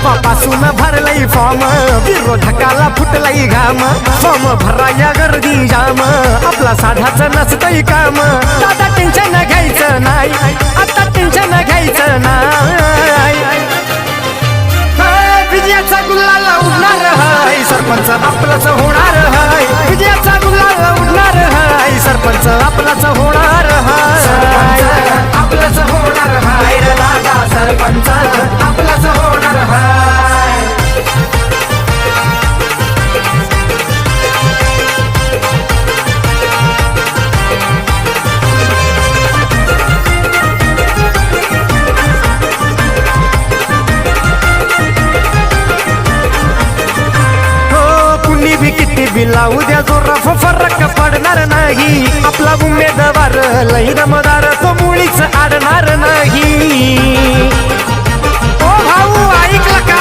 जपापासून भरलई form विरोधकाला फुटलई घाम form भराया गर्दी जाम आपला साधाच नसतंय काम दादा टेन्शन घ्यायचं नाही आता टेन्शन घ्यायचं नाही विजयाचा गुलाल उडणार हाय सरपंच आपलाच होणार हाय विजयाचा गुलाल उडणार हाय सरपंच आपलाच होणार हाय आपलाच होणार हाय रे दादा सरपंच आपलाच होणार हाय किती बिला उद्या जोरा फरक पडणार नाही आपला उमेदवार लई दमदार तो मुळीच आडणार नाही ओ भाऊ ऐकलं का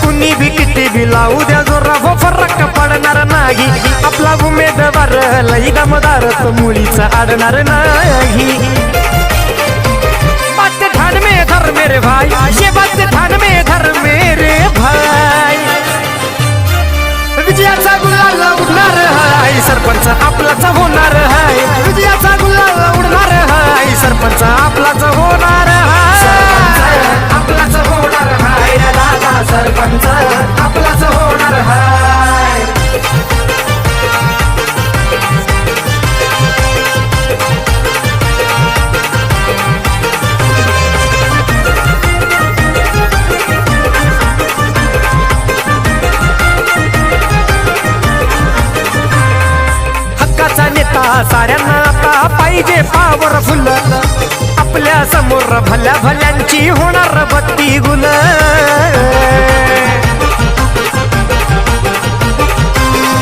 कुणी बी किती बिला उद्या जोरा फरक पडणार नाही आपला उमेदवार लई दमदार तो मुळीच आडणार नाही बात ध्यान में धर मेरे भाई ये बात ध्यान में धर मेरे भाई विजयाचा गुलाल उडणार हाय सरपंच आपलाच होणार हाय विजयाचा गुलाल उडणार हाय सरपंच आपलाच होणार हाय आपलाच होणार हाय रे दादा सरपंच आपलाच होणार हाय साऱ्यांना आता पाहिजे पॉवरफुल आपल्या समोर भल्या भल्यांची होणार बत्ती गुल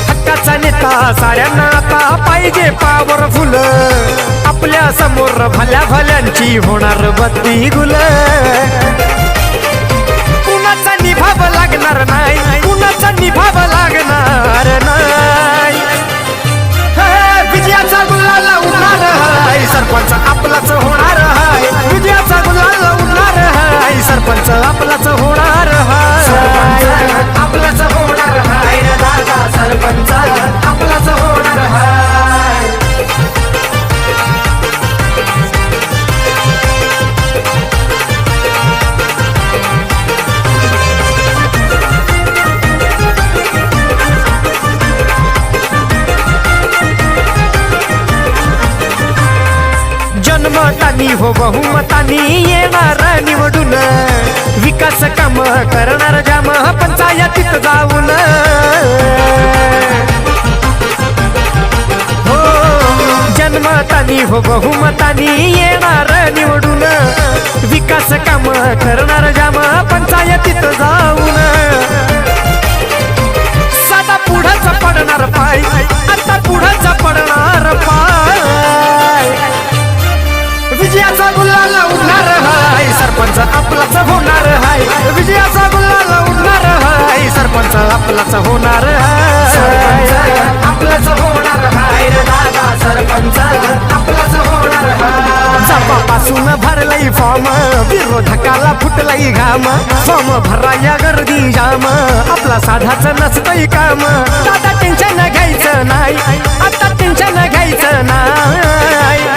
हक्काचा नेता साऱ्यांना आता पाहिजे पॉवरफुल आपल्या समोर भल्या भल्यांची होणार बत्ती गुल कुणाचा निभाव लागणार नाही कुणाचा निभाव लागणार नाही विजयाचा गुलाल उडणार हाय सरपंच आपलाच होणार हाय विजयाचा गुलाल उडणार हाय सरपंच आपलाच होणार हाय आपलाच होणार हाय रे दादा सरपंच आपलाच होणार हाय जनमतानी हो बहुमतानी येणार निवडून विकास काम करणार जाम पंचायतीत जाऊन हो जनमतानी हो बहुमतानी येणार निवडून विकास काम करणार जाम पंचायतीत जाऊन सदा पुढंच पडणार पाय आता पुढंच पडणार पाय विजयाचा गुलाल उडणार हाय सरपंच आपलाच होणार हाय विजयाचा गुलाल उडणार हाय सरपंच आपलाच होणार हाय आपलाच होणार हाय रे दादा सरपंच आपलाच होणार हाय जपापासून भरलई फॉर्म विरोधकाला फुटलई घाम फॉर्म भराया गर्दी जाम आपला साधाच नसतंय काम दादा टेन्शन घ्यायचं नाही आता टेन्शन घ्यायचं नाही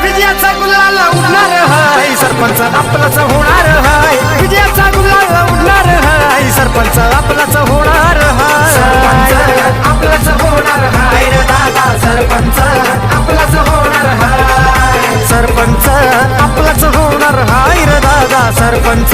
विजयाचा गुलाल उडणार हाय सरपंच आपलाच होणार हाय विजयाचा गुलाल उडणार हाय सरपंच आपलाच होणार हाय आपलाच होणार हाय रे दादा सरपंच आपलाच होणार हाय सरपंच आपलाच होणार हाय रे दादा सरपंच